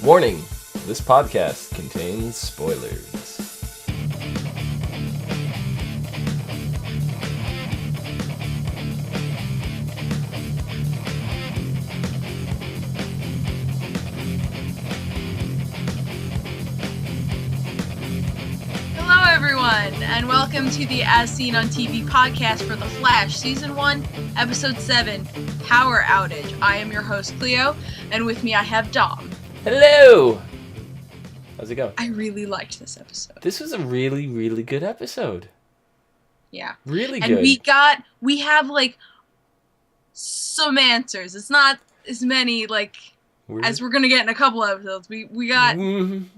Warning, this podcast contains spoilers. Hello everyone, and welcome to the As Seen on TV podcast for The Flash, Season 1, Episode 7, Power Outage. I am your host, Clio, and with me I have Dom. Hello! How's it going? I really liked this episode. This was a really, really good episode. Yeah. Really and good. And we have, some answers. It's not as many, as we're gonna get in a couple episodes. We got some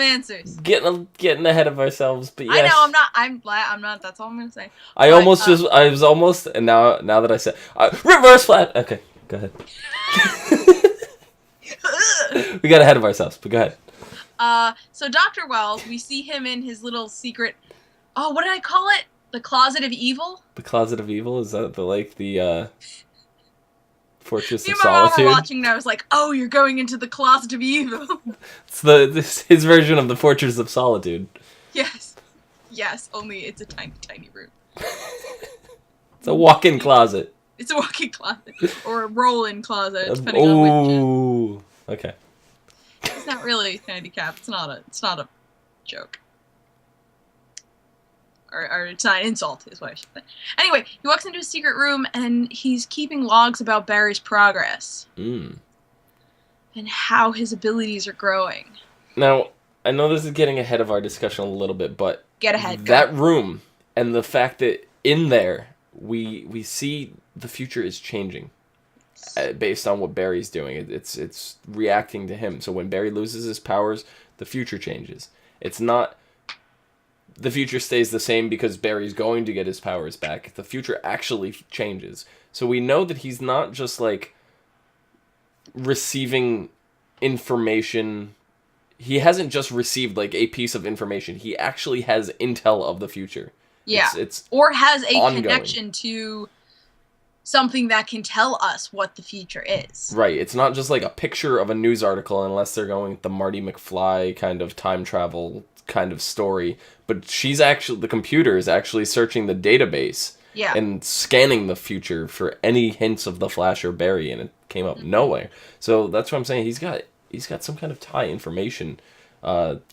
answers. Getting ahead of ourselves, but yes. I know, I'm not, that's all I'm gonna say. I was almost, and now that I said, reverse flat! Okay, go ahead. We got ahead of ourselves, but go ahead. So Dr. Wells, we see him in his little secret, what did I call it? The Closet of Evil? The Closet of Evil? Is that the Fortress Me of and my mom Solitude? were watching and I was like, oh, you're going into the Closet of Evil. It's his version of the Fortress of Solitude. Yes, only it's a tiny, tiny room. It's a walk-in closet. It's a walk-in closet. Or a roll-in closet, depending on which. Ooh. Okay. It's not really handicap. It's not a joke. Or it's not an insult, is what I should say. Anyway, he walks into a secret room and he's keeping logs about Barry's progress. And how his abilities are growing. Now, I know this is getting ahead of our discussion a little bit, but get ahead. That room and the fact that in there we see the future is changing. Based on what Barry's doing. It's reacting to him. So when Barry loses his powers, the future changes. It's not the future stays the same because Barry's going to get his powers back. The future actually changes. So we know that he's not just receiving information. He hasn't just received a piece of information. He actually has intel of the future. Yeah. It's or has a ongoing connection to something that can tell us what the future is. Right. It's not just a picture of a news article unless they're going with the Marty McFly kind of time travel kind of story. But the computer is actually searching the database and scanning the future for any hints of the Flash or Barry, and it came up nowhere. So that's what I'm saying. He's got some kind of information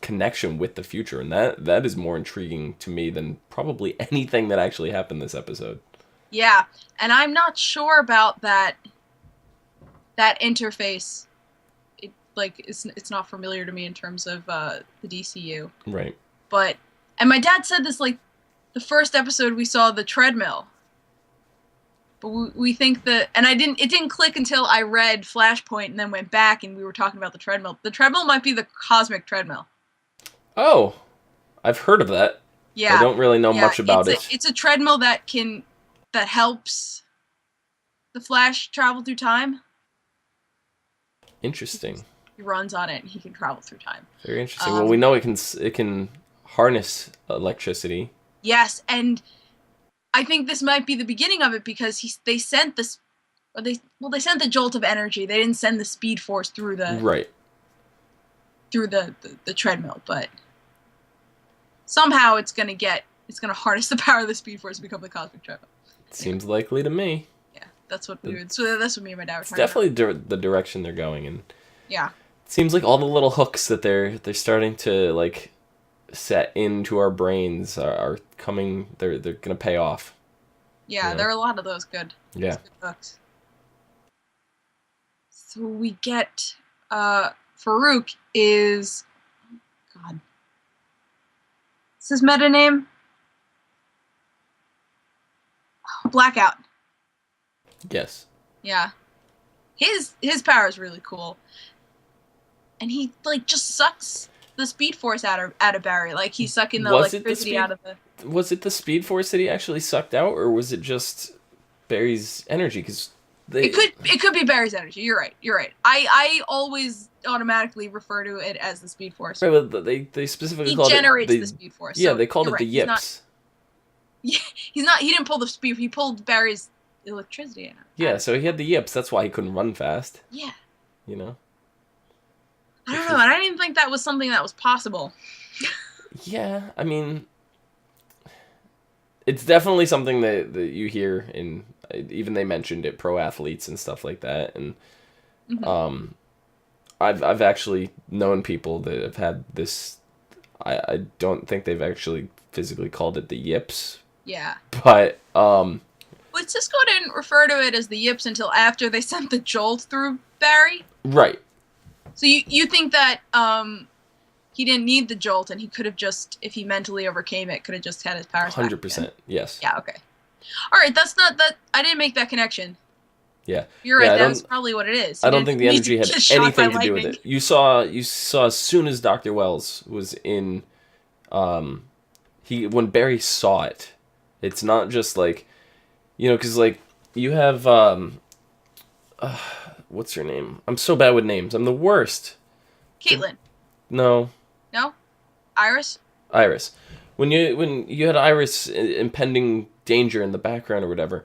connection with the future, and that is more intriguing to me than probably anything that actually happened this episode. Yeah, and I'm not sure about that interface. It's not familiar to me in terms of the DCU. Right. And my dad said this the first episode we saw the treadmill. But we think that, and it didn't click until I read Flashpoint and then went back and we were talking about the treadmill. The treadmill might be the cosmic treadmill. Oh, I've heard of that. Yeah. I don't really know much about it. It's a treadmill that helps the Flash travel through time. Interesting. He runs on it and he can travel through time. Very interesting. Well, we know it can harness electricity. Yes, and I think this might be the beginning of it because they sent the jolt of energy. They didn't send the speed force through the the treadmill, but somehow it's gonna harness the power of the speed force to become the cosmic treadmill. Seems likely to me. Yeah, that's what me and my dad were talking It's definitely the direction they're going in. Yeah. It seems like all the little hooks that they're starting to set into our brains are coming. They're gonna pay off. Yeah, there are a lot of those good. Yeah. Good hooks. So we get Farouk is God. What's his meta name? Blackout. Yes. Yeah. His power is really cool. And he just sucks the speed force out of Barry. He's sucking the electricity out of the... Was it the speed force that he actually sucked out, or was it just Barry's energy? Because it could be Barry's energy. You're right. I always automatically refer to it as the speed force. Right, well, they specifically called it... He generates the speed force. Yeah, they called it the yips. He didn't pull the speed. He pulled Barry's electricity in. Yeah, so he had the yips. That's why he couldn't run fast. Yeah. You know? I don't know. I didn't even think that was something that was possible. Yeah, I mean, it's definitely something that you hear in, even they mentioned it, pro athletes and stuff like that. And I've actually known people that have had this. I don't think they've actually physically called it the yips. Yeah. But But Cisco didn't refer to it as the yips until after they sent the jolt through Barry. Right. So you think that he didn't need the jolt, and he could have just, if he mentally overcame it, could have just had his powers back 100%. Yes. Yeah. Okay. All right. That's not that. I didn't make that connection. Yeah. You're right. That's probably what it is. I don't think the energy had anything to do with it. You saw as soon as Dr. Wells was in, when Barry saw it, it's not just like, because like you have what's her name? I'm so bad with names. I'm the worst. Caitlin. No. No. Iris. Iris. When you had Iris impending danger in the background or whatever,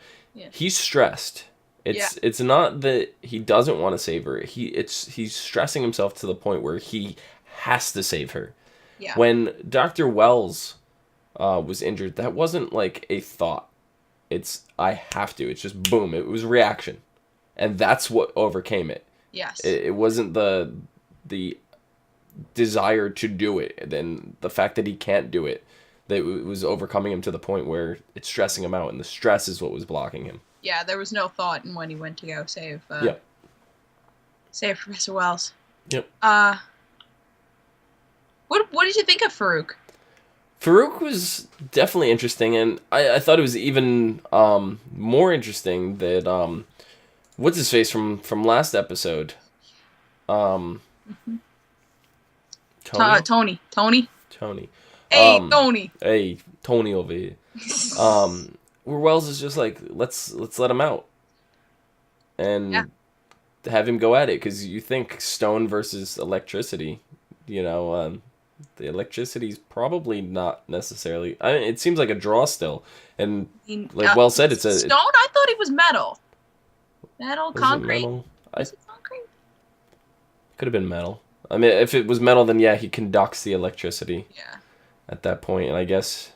he's stressed. It's not that he doesn't want to save her. He's stressing himself to the point where he has to save her. Yeah. When Dr. Wells was injured, that wasn't like a thought. It's I have to. It's just boom. It was reaction, and that's what overcame it. Yes. It wasn't the desire to do it, then the fact that he can't do it, that it was overcoming him to the point where it's stressing him out, and the stress is what was blocking him. Yeah, there was no thought in when he went to go save Professor Wells. Yep. What did you think of Farouk? Farouk was definitely interesting, and I thought it was even more interesting that what's his face from last episode, Tony. Tony. Hey, Tony. Hey, Tony over here. Where Wells is just like, let's let him out, and have him go at it, because you think stone versus electricity, the electricity's probably not necessarily. I mean, it seems like a draw still, and like Wells said, it's a stone. I thought he was metal. Concrete. Metal? Was it concrete? Could have been metal. I mean, if it was metal, then he conducts the electricity. Yeah. At that point, and I guess.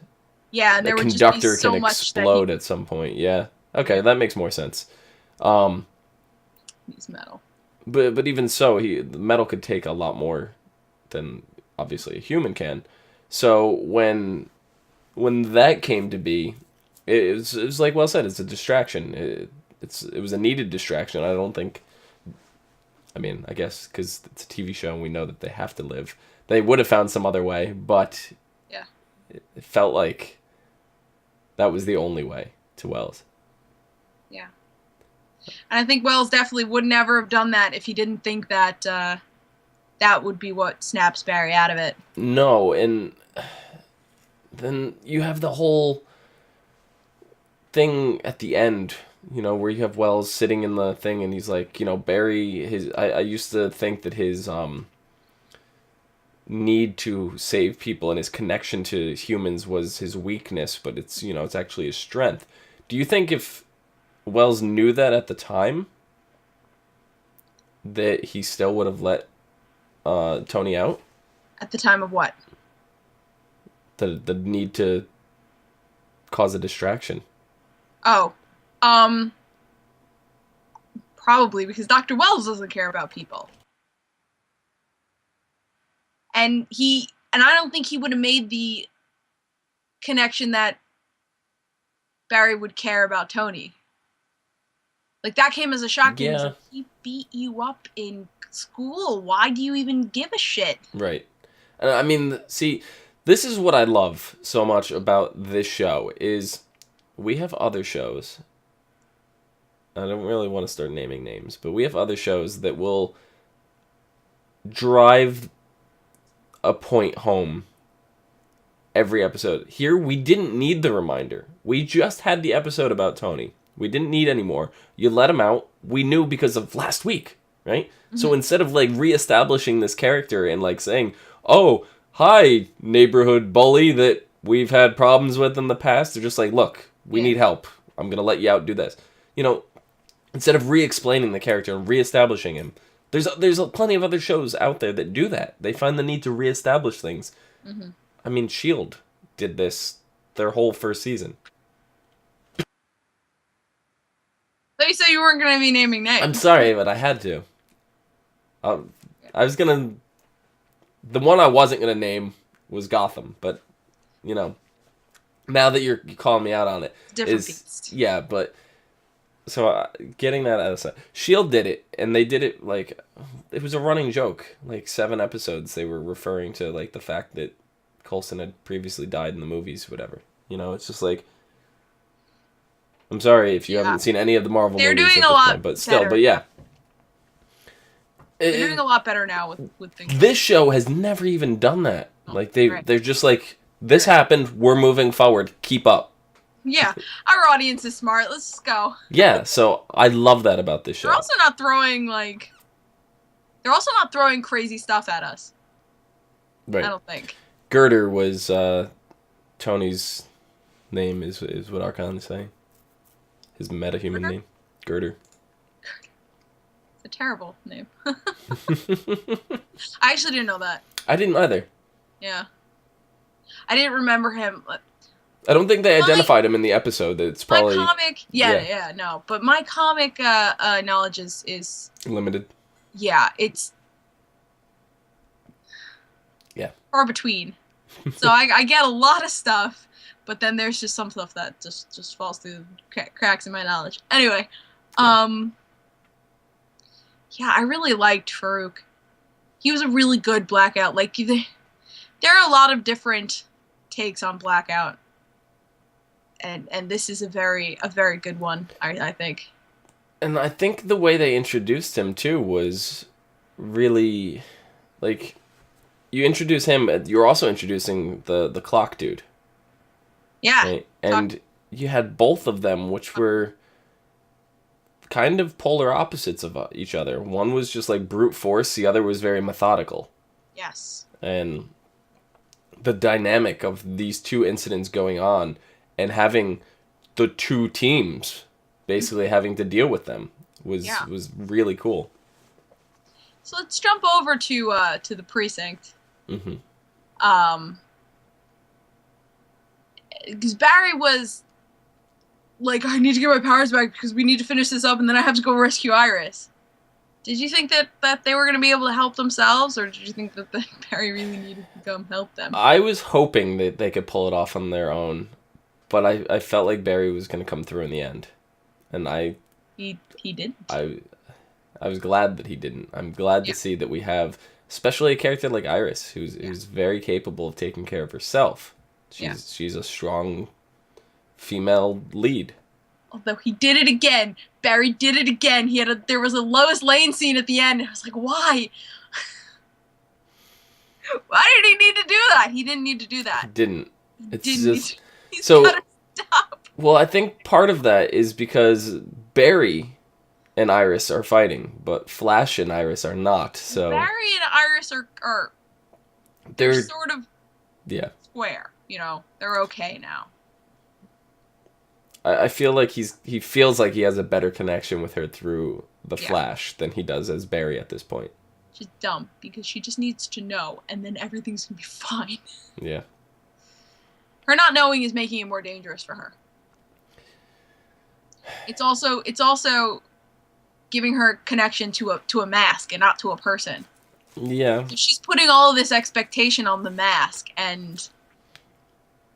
Yeah, and there would just be so much explode at some point. Yeah. Okay, that makes more sense. He's metal. But even so, the metal could take a lot more than obviously a human can. So when that came to be, it was like Well said. It's a distraction. It was a needed distraction. I don't think. I mean, I guess because it's a TV show and we know that they have to live. They would have found some other way, but it felt like that was the only way to Wells. Yeah. And I think Wells definitely would never have done that if he didn't think that that would be what snaps Barry out of it. No, and then you have the whole thing at the end, where you have Wells sitting in the thing and he's like, Barry, I used to think that his need to save people and his connection to humans was his weakness, but it's it's actually his strength. Do you think if Wells knew that at the time, that he still would have let Tony out? At the time of what? The need to cause a distraction. Oh. Probably, because Dr. Wells doesn't care about people. And I don't think he would have made the connection that Barry would care about Tony. Like, that came as a shock to him. Like, he beat you up in school. Why do you even give a shit? Right. I mean, see, this is what I love so much about this show, is we have other shows. I don't really want to start naming names, but we have other shows that will drive a point home every episode. Here, we didn't need the reminder. We just had the episode about Tony. We didn't need any more. You let him out. We knew because of last week, right? Mm-hmm. So instead of like reestablishing this character and like saying, oh, hi, neighborhood bully that we've had problems with in the past, they're just like, look, we need help. I'm going to let you out, do this. Instead of re-explaining the character and re-establishing him, There's plenty of other shows out there that do that. They find the need to reestablish things. Mm-hmm. I mean, S.H.I.E.L.D. did this their whole first season. So you said you weren't going to be naming names. I'm sorry, but I had to. I was gonna. The one I wasn't gonna name was Gotham, but you know, now that you're calling me out on it, different beast. Yeah, but so getting that out of sight, S.H.I.E.L.D. did it, and they did it like it was a running joke. Like 7 episodes, they were referring to like the fact that Coulson had previously died in the movies, whatever. You know, it's just like. I'm sorry if you haven't seen any of the Marvel movies. They're doing a lot, but still, better. But yeah. They're doing a lot better now with things. This show has never even done that. Like they're just like, this happened, we're moving forward, keep up. Yeah, our audience is smart. Let's just go. Yeah, so I love that about this show. They're also not throwing crazy stuff at us. Right. I don't think. Girder was Tony's name is what Archon is saying. His metahuman name. Girder. It's a terrible name. I actually didn't know that. I didn't either. Yeah. I didn't remember him. I don't think they identified him in the episode. It's probably... My comic... Yeah, no. But my comic knowledge is... limited? Yeah, it's... Yeah. Far between. So I get a lot of stuff. But then there's just some stuff that just falls through cracks in my knowledge. Anyway, yeah, I really liked Farouk. He was a really good Blackout. Like, there are a lot of different takes on Blackout, and this is a very good one, I think. And I think the way they introduced him too was really, like, you introduce him. You're also introducing the clock dude. Yeah. Right? And you had both of them, which were kind of polar opposites of each other. One was just like brute force, the other was very methodical. Yes. And the dynamic of these two incidents going on and having the two teams basically having to deal with them was really cool. So let's jump over to the precinct. Mm-hmm. Because Barry was like, I need to get my powers back because we need to finish this up and then I have to go rescue Iris. Did you think that they were going to be able to help themselves, or did you think that Barry really needed to come help them? I was hoping that they could pull it off on their own, but I felt like Barry was going to come through in the end. And He didn't. I was glad that he didn't. I'm glad to see that we have, especially a character like Iris, who's very capable of taking care of herself. She's a strong female lead. Although he did it again. Barry did it again. There was a Lois Lane scene at the end, and I was like, why? Why did he need to do that? He didn't need to do that. He didn't. He's gotta stop. Well, I think part of that is because Barry and Iris are fighting, but Flash and Iris are not. So Barry and Iris are they're sort of square. You know, they're okay now. I feel like he feels like he has a better connection with her through the Flash than he does as Barry at this point. She's dumb because she just needs to know, and then everything's gonna be fine. Yeah. Her not knowing is making it more dangerous for her. It's also giving her connection to a mask and not to a person. Yeah. So she's putting all of this expectation on the mask and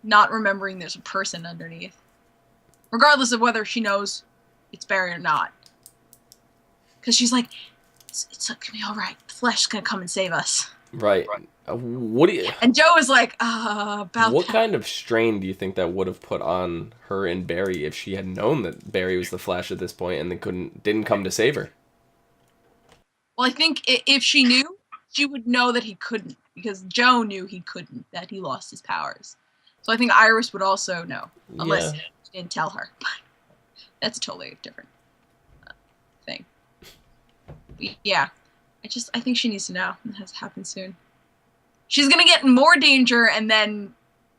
not remembering there's a person underneath. Regardless of whether she knows it's Barry or not. Because she's like, it's going to be alright. The Flash's going to come and save us. Right. What do you... And Joe is like, about What kind of strain do you think that would have put on her and Barry if she had known that Barry was the Flash at this point and then didn't come to save her? Well, I think if she knew, she would know that he couldn't. Because Joe knew he couldn't, that he lost his powers. So I think Iris would also know. Unless he didn't tell her. That's a totally different thing. But yeah. I think she needs to know. It has to happen soon. She's going to get in more danger, and then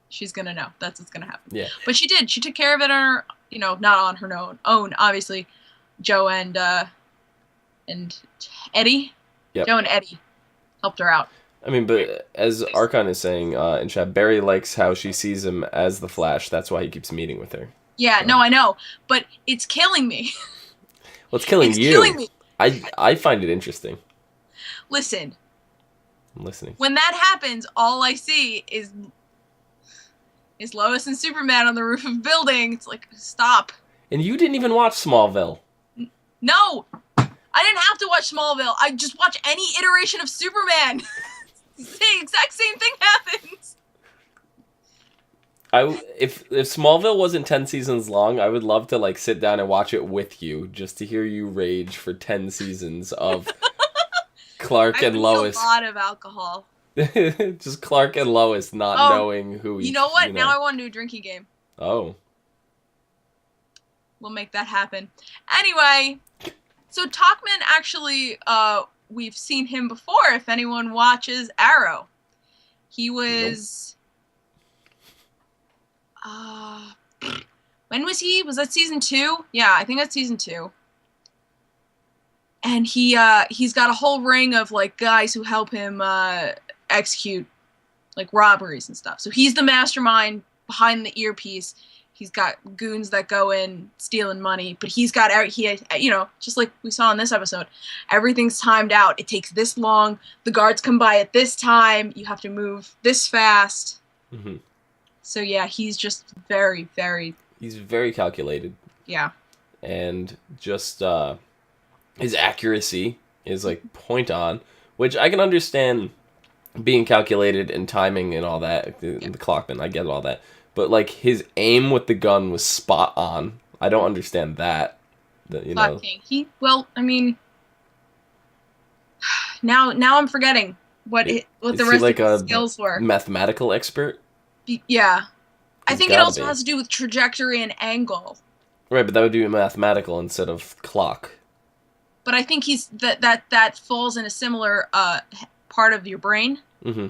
she's going to know. That's what's going to happen. Yeah. But she did. She took care of it on her, not on her own. Obviously, Joe and Eddie. Yep. Joe and Eddie helped her out. I mean, but as Archon is saying in chat, Barry likes how she sees him as the Flash. That's why he keeps meeting with her. Yeah, so. No, I know, but it's killing me. Well, it's killing you. Killing me. I find it interesting. Listen. I'm listening. When that happens, all I see is Lois and Superman on the roof of a building. It's like, stop. And you didn't even watch Smallville. No. I didn't have to watch Smallville. I just watch any iteration of Superman. The exact same thing happens. If Smallville wasn't 10 seasons long, I would love to like sit down and watch it with you just to hear you rage for 10 seasons of Clark and Lois. A lot of alcohol. Just Clark and Lois not knowing who each. You know what? Now I want to do a drinking game. Oh. We'll make that happen. Anyway, so Talkman actually, we've seen him before. If anyone watches Arrow, he was. Nope. When was he? Was that season 2? Yeah, I think that's season 2. And he's got a whole ring of like guys who help him execute like robberies and stuff. So he's the mastermind behind the earpiece. He's got goons that go in stealing money, but he's got just like we saw in this episode, everything's timed out. It takes this long. The guards come by at this time. You have to move this fast. Mm-hmm. So yeah, he's just very, very. He's very calculated. Yeah. And just his accuracy is like point on, which I can understand being calculated and timing and all that. The Clockman, I get all that. But like his aim with the gun was spot on. I don't understand that. I mean, now I'm forgetting what the rest of his skills were. Mathematical expert? Yeah. I think it also has to do with trajectory and angle. Right, but that would be mathematical instead of clock. But I think he's that falls in a similar part of your brain. Mm-hmm.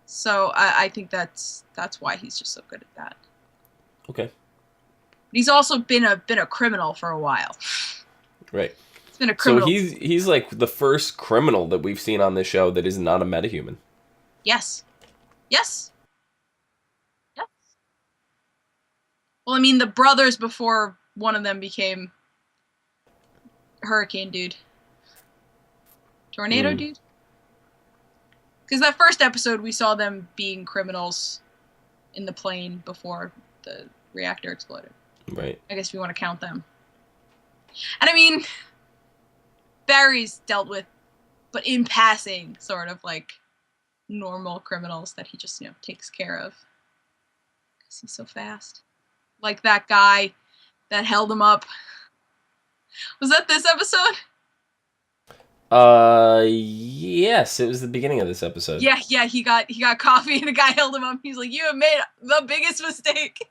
So I think that's why he's just so good at that. Okay. He's also been a criminal for a while. Right. He's been a criminal. So he's like the first criminal that we've seen on this show that is not a metahuman. Yes. Yes. Yes. Well, I mean, the brothers before one of them became Hurricane Dude. Tornado Dude? Because that first episode, we saw them being criminals in the plane before the reactor exploded. Right. I guess if you want to count them. And I mean, Barry's dealt with, but in passing, sort of like normal criminals that he just, takes care of. Because he's so fast. Like that guy that held him up. Was that this episode? Yes, it was the beginning of this episode. Yeah, he got coffee and a guy held him up. He's like, "You have made the biggest mistake."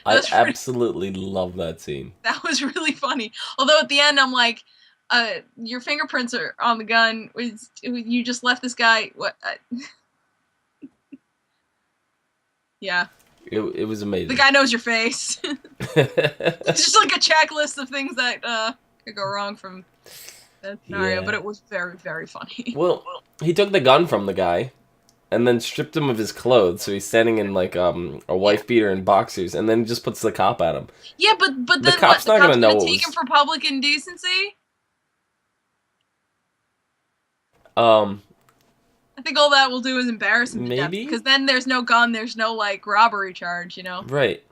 I absolutely love that scene. That was really funny. Although at the end, I'm like, your fingerprints are on the gun. You just left this guy. What? Yeah. It was amazing. The guy knows your face. It's just like a checklist of things that could go wrong from that scenario, but it was very, very funny. Well, he took the gun from the guy and then stripped him of his clothes, so he's standing in like a wife beater and boxers, and then just puts the cop at him. Yeah, but then the cop's not gonna know what take him for public indecency? I think all that will do is embarrass him to death, because then there's no gun, there's no like robbery charge, Right.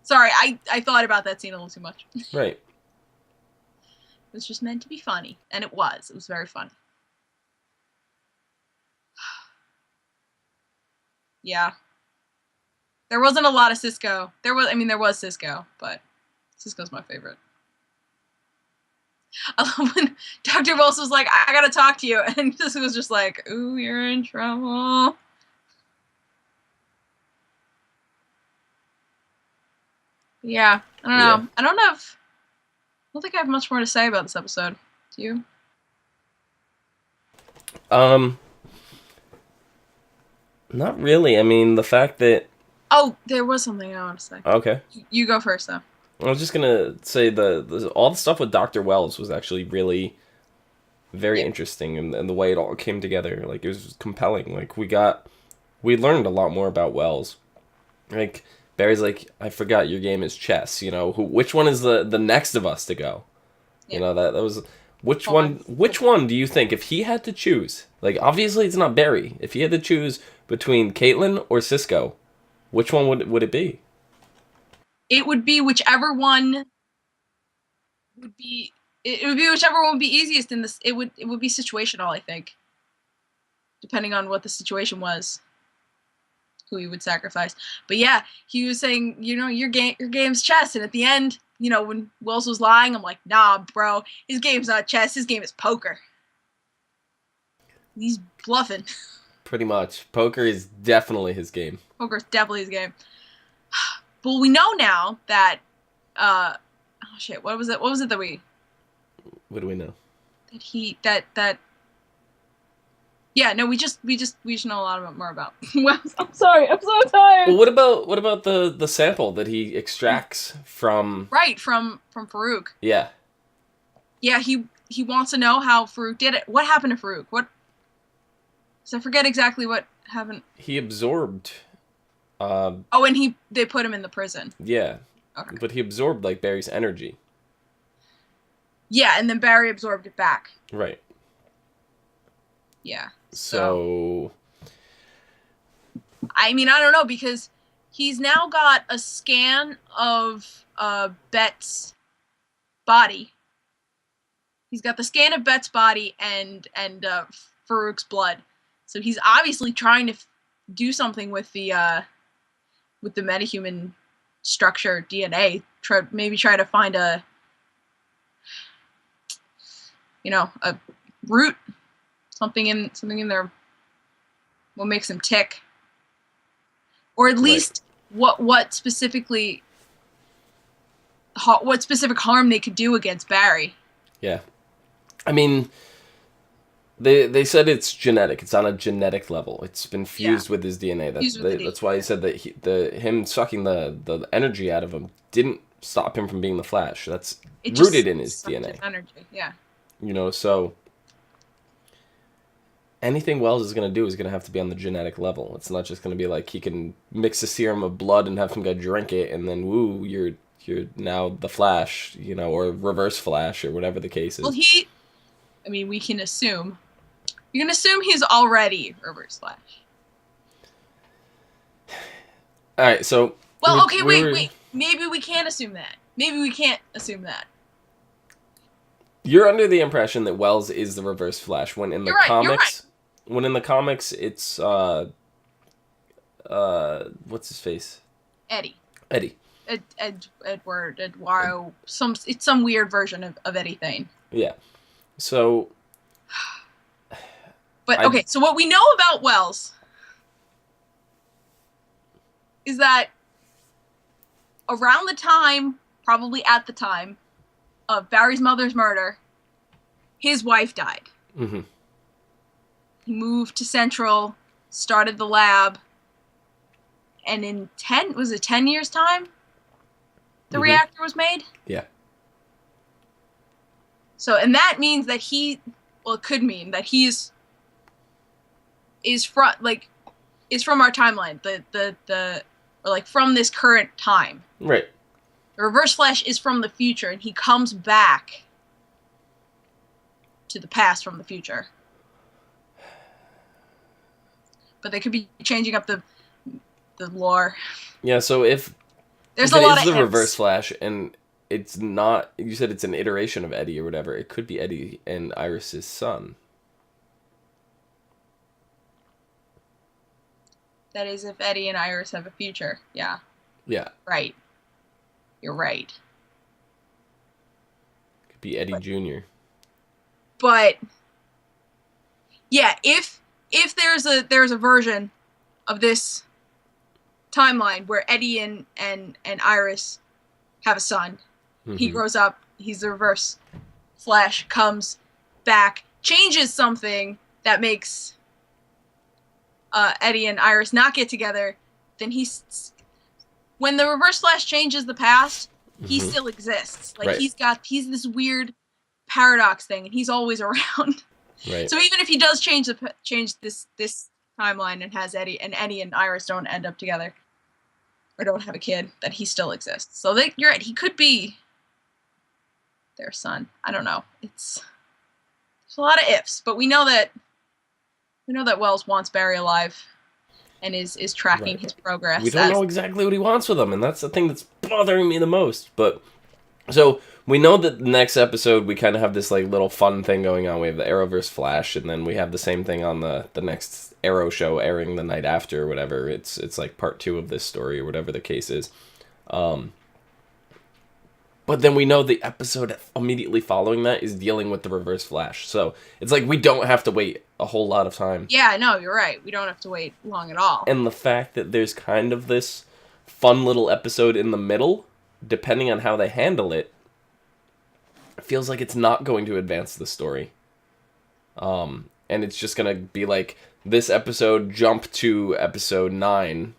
Sorry, I thought about that scene a little too much. Right. It was just meant to be funny, and it was. It was very funny. Yeah. There wasn't a lot of Cisco. There was Cisco, but Cisco's my favorite. I love when Dr. Wilson was like, "I gotta talk to you," and Cisco was just like, "Ooh, you're in trouble." Yeah, I don't know. I don't think I have much more to say about this episode. Do you? Not really. I mean, the fact that... Oh, there was something I want to say. Okay. You go first, though. I was just gonna say all the stuff with Dr. Wells was actually really very interesting, and the way it all came together, like it was compelling. Like we learned a lot more about Wells. Like Barry's like, I forgot your game is chess. You know, which one is the next of us to go? Yeah. You know that was which one do you think, if he had to choose? Like obviously it's not Barry. If he had to choose between Caitlin or Cisco, which one would it be? It would be whichever one would be. It would be whichever one would be easiest in this. It would be situational, I think, depending on what the situation was, who he would sacrifice. But yeah, he was saying, you know, your game's chess, and at the end, you know, when Wells was lying, I'm like, nah, bro, his game's not chess. His game is poker. He's bluffing. Pretty much, poker is definitely his game. Poker's definitely his game. But we know now that, oh shit, what was it? What was it that we? What do we know? That. Yeah, no, we just know a lot more about. Well, I'm sorry, I'm so tired. Well, what about the sample that he extracts from? Right, from Farouk. Yeah. Yeah, he wants to know how Farouk did it. What happened to Farouk? What? So I forget exactly what happened. He absorbed. And they put him in the prison. Yeah. Okay. But he absorbed like Barry's energy. Yeah, and then Barry absorbed it back. Right. Yeah. So I mean, I don't know, because he's now got a scan of Bet's body. He's got the scan of Bet's body and Farouk's blood. So he's obviously trying to do something with the metahuman structure DNA. Maybe try to find a root, something in there. What makes him tick, or at least what specific harm they could do against Barry. Yeah, I mean, they said it's genetic. It's on a genetic level. It's been fused with his DNA. That's why he said that him sucking the energy out of him didn't stop him from being the Flash. That's rooted in his DNA. His energy, yeah. You know, so anything Wells is going to do is going to have to be on the genetic level. It's not just going to be like he can mix a serum of blood and have some guy drink it, and then woo, you're now the Flash, you know, or Reverse Flash, or whatever the case is. Well, we can assume. You can assume he's already Reverse Flash. All right, so. Well, okay, wait. Maybe we can't assume that. Maybe we can't assume that. You're under the impression that Wells is the Reverse Flash, when in the comics, it's what's his face? Eddie. Edward, Eduardo, it's some weird version of Eddie Thane. Yeah. So. But okay, so what we know about Wells is that around the time, probably at the time, of Barry's mother's murder, his wife died. Mm-hmm. He moved to Central, started the lab, and in 10 years' time, the reactor was made? Yeah. So, and that means that it could mean that is from our timeline, from this current time. Right. The Reverse Flash is from the future, and he comes back to the past from the future. But they could be changing up the lore. Yeah, so if there's a lot of the Reverse Flash, and it's not, you said it's an iteration of Eddie or whatever, it could be Eddie and Iris's son. That is, if Eddie and Iris have a future. Yeah. Yeah. Right. You're right. Could be Eddie Jr. But yeah, if there's a version of this timeline where Eddie and Iris have a son, he grows up, he's the Reverse Flash, comes back, changes something that makes Eddie and Iris not get together, then when the Reverse Flash changes the past, he still exists. Like, right. he's this weird paradox thing, and he's always around. Right. So even if he does change this timeline and has Eddie and Iris don't end up together or don't have a kid, that he still exists. So you're right. He could be their son. I don't know. There's a lot of ifs, but we know that Wells wants Barry alive and is tracking his progress. We don't know exactly what he wants with him, and that's the thing that's bothering me the most. But so we know that the next episode we kind of have this like little fun thing going on. We have the Arrowverse Flash, and then we have the same thing on the next Arrow show airing the night after or whatever. It's like part 2 of this story or whatever the case is. But then we know the episode immediately following that is dealing with the Reverse Flash. So it's like we don't have to wait a whole lot of time. Yeah, no, you're right. We don't have to wait long at all. And the fact that there's kind of this fun little episode in the middle, depending on how they handle it, feels like it's not going to advance the story. And it's just going to be like this episode jump to episode 9.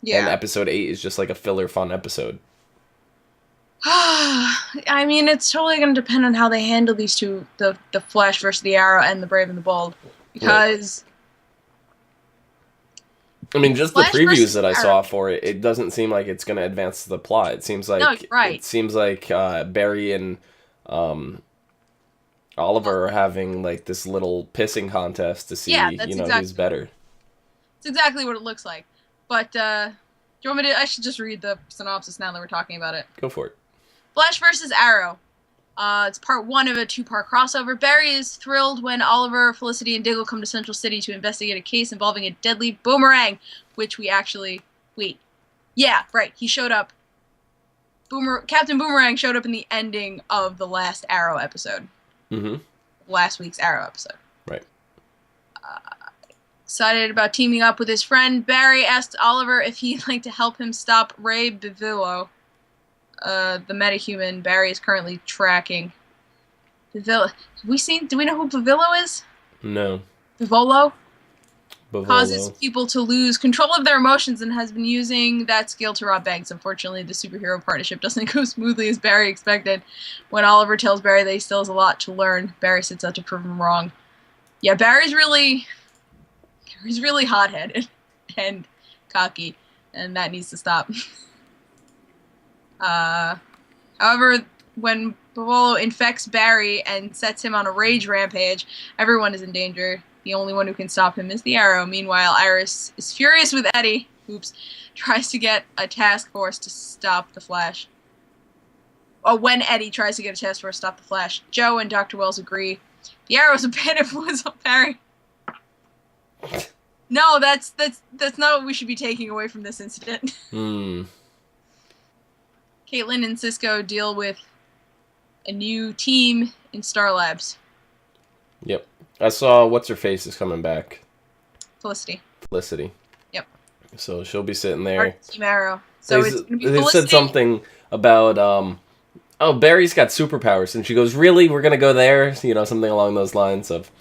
Yeah. And episode 8 is just like a filler fun episode. I mean, it's totally going to depend on how they handle these two, the Flash versus the Arrow and the Brave and the Bold, because... I mean, just the previews that I saw for it, it doesn't seem like it's going to advance the plot. It seems like It seems like Barry and Oliver are having like this little pissing contest to see, who's better. It's exactly what it looks like. But do you want me to? I should just read the synopsis now that we're talking about it. Go for it. Flash versus Arrow. It's part 1 of a 2-part crossover. Barry is thrilled when Oliver, Felicity, and Diggle come to Central City to investigate a case involving a deadly boomerang, which we actually... Wait. Yeah, right. He showed up. Captain Boomerang showed up in the ending of the last Arrow episode. Mm-hmm. Last week's Arrow episode. Right. Excited about teaming up with his friend, Barry asked Oliver if he'd like to help him stop Ray Bivolo, the metahuman Barry is currently tracking. Do we know who Bivolo is? No. Bivolo? Causes people to lose control of their emotions and has been using that skill to rob banks. Unfortunately, the superhero partnership doesn't go smoothly as Barry expected. When Oliver tells Barry that he still has a lot to learn, Barry sets out to prove him wrong. Yeah, Barry's really hot-headed and cocky, and that needs to stop. However, when Bivolo infects Barry and sets him on a rage rampage, everyone is in danger. The only one who can stop him is the Arrow. Meanwhile, Iris is furious with Eddie, tries to get a task force to stop the Flash. Oh, when Eddie tries to get a task force to stop the Flash, Joe and Dr. Wells agree. The Arrow's a bad influence on Barry. No, that's not what we should be taking away from this incident. Caitlin and Cisco deal with a new team in Star Labs. Yep. I saw What's-Her-Face is coming back. Felicity. Yep. So she'll be sitting there. Team Arrow. So it's going to be Felicity. They said something about, Barry's got superpowers. And she goes, really? We're going to go there? Something along those lines of,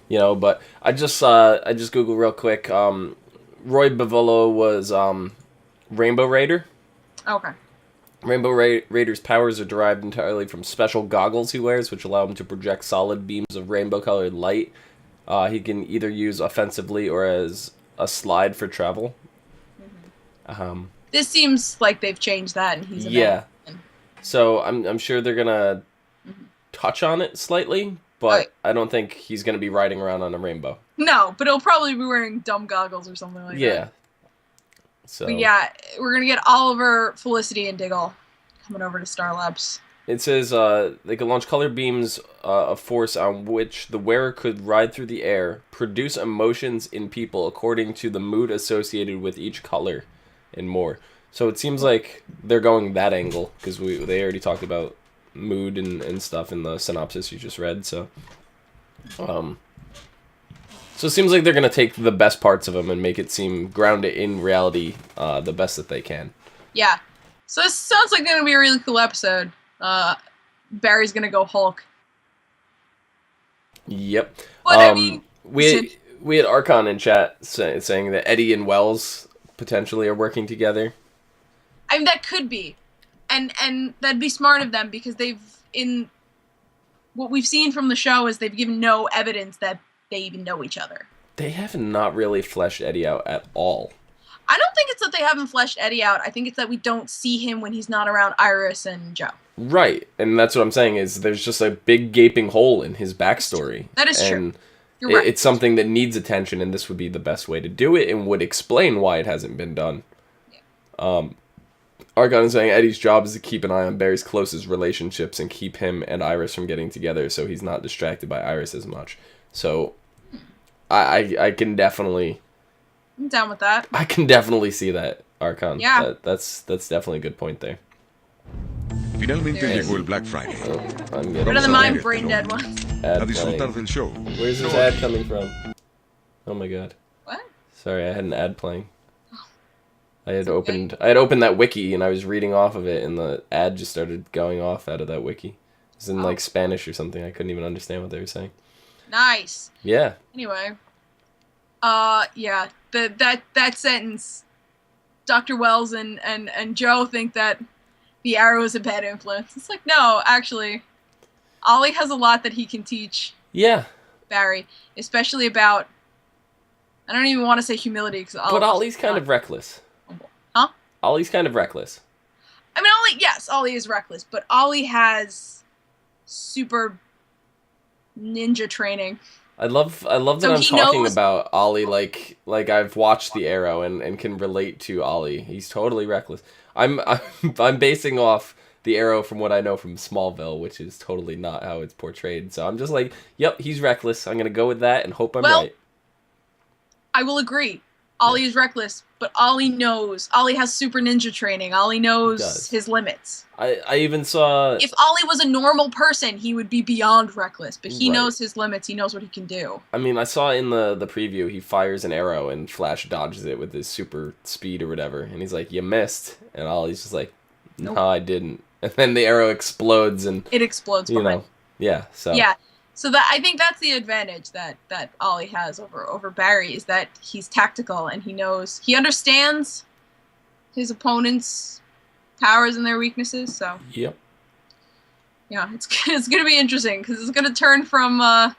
but I just Googled real quick. Roy Bivolo was Rainbow Raider. Okay. Rainbow Raider's powers are derived entirely from special goggles he wears, which allow him to project solid beams of rainbow-colored light. He can either use offensively or as a slide for travel. Mm-hmm. This seems like they've changed that, and he's a man. So I'm sure they're gonna touch on it slightly, but I don't think he's gonna be riding around on a rainbow. No, but he'll probably be wearing dumb goggles or something like that. Yeah. So but yeah, we're gonna get Oliver, Felicity, and Diggle coming over to Star Labs. It says they can launch color beams of force on which the wearer could ride through the air, produce emotions in people according to the mood associated with each color, and more. So it seems like they're going that angle, because they already talked about mood and stuff in the synopsis you just read. So it seems like they're going to take the best parts of them and make it seem grounded in reality the best that they can. Yeah. So this sounds like going to be a really cool episode. Barry's going to go Hulk. Yep. But I mean... We had Archon in chat saying that Eddie and Wells potentially are working together. I mean, that could be. and that'd be smart of them because in what we've seen from the show is they've given no evidence that they even know each other. They have not really fleshed Eddie out at all. I don't think it's that they haven't fleshed Eddie out. I think it's that we don't see him when he's not around Iris and Joe. Right, and that's what I'm saying is there's just a big gaping hole in his backstory. That is true. You're right. It's something that needs attention, and this would be the best way to do it and would explain why it hasn't been done. Yeah. Argon is saying Eddie's job is to keep an eye on Barry's closest relationships and keep him and Iris from getting together so he's not distracted by Iris as much. So I can definitely... I'm down with that. I can definitely see that, Archon. Yeah. That's definitely a good point there. Finalmente llegó el Black Friday. I'm Better than mine, brain dead ones. A disfrutar del show. Where's this ad coming from? Oh my god. What? Sorry, I had an ad playing. I had opened that wiki and I was reading off of it and the ad just started going off out of that wiki. It was in like Spanish or something. I couldn't even understand what they were saying. Nice. Yeah. Anyway. Yeah. That sentence, Dr. Wells and Joe think that the arrow is a bad influence. It's like, no, actually, Ollie has a lot that he can teach. Yeah. Barry, especially about, I don't even want to say humility. But Ollie's kind of reckless. Huh? Ollie's kind of reckless. I mean, Ollie is reckless, but Ollie has super ninja training. I love that I'm talking about Ollie like I've watched The Arrow and can relate to Ollie. He's totally reckless. I'm basing off The Arrow from what I know from Smallville, which is totally not how it's portrayed. So I'm just like, yep, he's reckless. I'm gonna go with that and hope I'm right. I will agree. Ollie is reckless, but Ollie knows. Ollie has super ninja training. Ollie knows his limits. I even saw... If Ollie was a normal person, he would be beyond reckless, but he knows his limits. He knows what he can do. I mean, I saw in the preview, he fires an arrow and Flash dodges it with his super speed or whatever, and he's like, you missed. And Ollie's just like, no, nope. I didn't. And then the arrow explodes and... It explodes you know, yeah, so... Yeah. So that I think that's the advantage that Ollie has over Barry is that he's tactical and he understands his opponent's powers and their weaknesses. So yep. Yeah, it's gonna be interesting because it's gonna turn from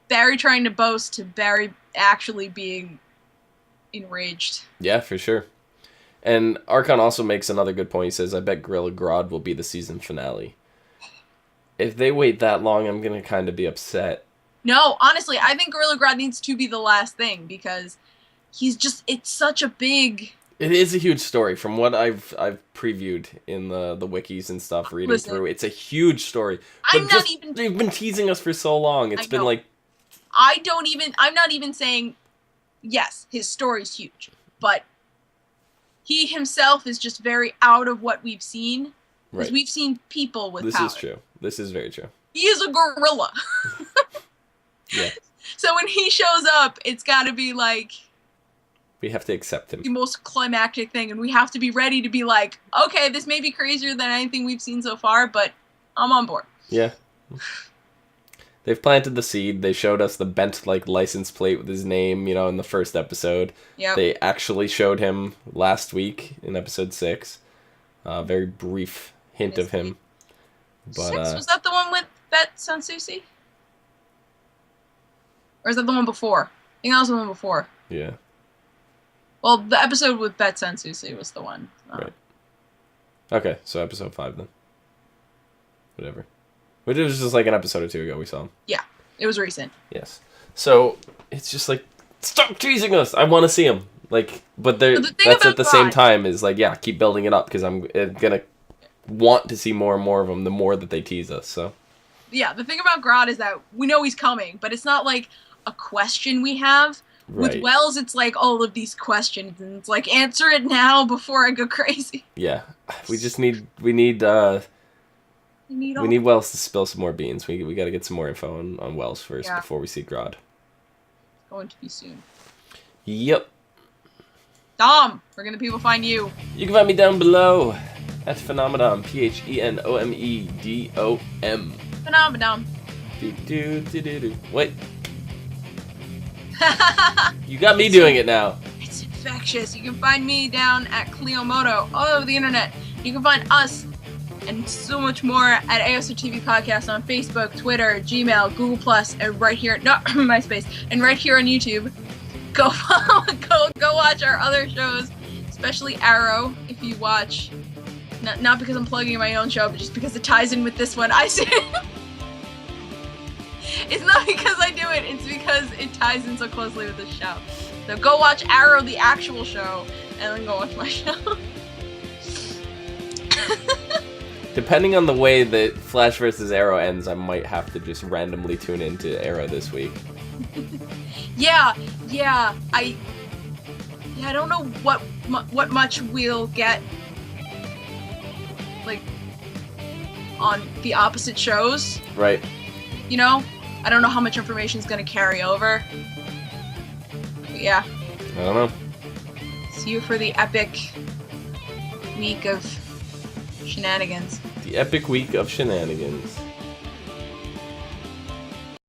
Barry trying to boast to Barry actually being enraged. Yeah, for sure. And Archon also makes another good point. He says, "I bet Gorilla Grodd will be the season finale." If they wait that long, I'm going to kind of be upset. No, honestly, I think Gorilla Grodd needs to be the last thing because it's such a big... It is a huge story from what I've previewed in the wikis and stuff reading through. It's a huge story. But they've been teasing us for so long. It's been like... I'm not even saying, yes, his story's huge, but he himself is just very out of what we've seen. Because we've seen people with power. This is true. This is very true. He is a gorilla. Yeah. So when he shows up, it's got to be like... We have to accept him. The most climactic thing, and we have to be ready to be like, okay, this may be crazier than anything we've seen so far, but I'm on board. Yeah. They've planted the seed. They showed us the bent license plate with his name, in the first episode. Yep. They actually showed him last week in episode 6. Very brief hint of him. But, 6? Was that the one with Bet Sansusi? Or is that the one before? I think that was the one before. Yeah. Well, the episode with Bet Sansusi was the one. Right. Okay, so episode 5 then. Whatever. But it was just like an episode or 2 ago we saw him. Yeah, it was recent. Yes. So, it's just like, stop teasing us! I want to see him! But that's at the same time is keep building it up because I'm gonna want to see more and more of them the more that they tease us. So yeah, the thing about Grodd is that we know he's coming, but it's not like a question we have. Right. With Wells, it's like all of these questions, and it's like answer it now before I go crazy. Yeah, we need Wells to spill some more beans. We got to get some more info on Wells first before we see Grodd. It's going to be soon. Yep. Dom, where can the people find you? You can find me down below at Phenomedom, Phenomedom. Phenomedom. Wait. You got me doing it now. It's infectious. You can find me down at Clio Moto all over the internet. You can find us and so much more at ASOTV Podcast on Facebook, Twitter, Gmail, Google+, and right here, no, MySpace, and right here on YouTube. Go watch our other shows, especially Arrow, if you watch. Not because I'm plugging my own show, but just because it ties in with this one. I see it. It's not because I do it, it's because it ties in so closely with this show. So go watch Arrow, the actual show, and then go watch my show. Depending on the way that Flash vs. Arrow ends, I might have to just randomly tune into Arrow this week. Yeah, I don't know what much we'll get, like, on the opposite shows. Right. You know? I don't know how much information is going to carry over. But yeah. I don't know. See you for the epic week of shenanigans. The epic week of shenanigans.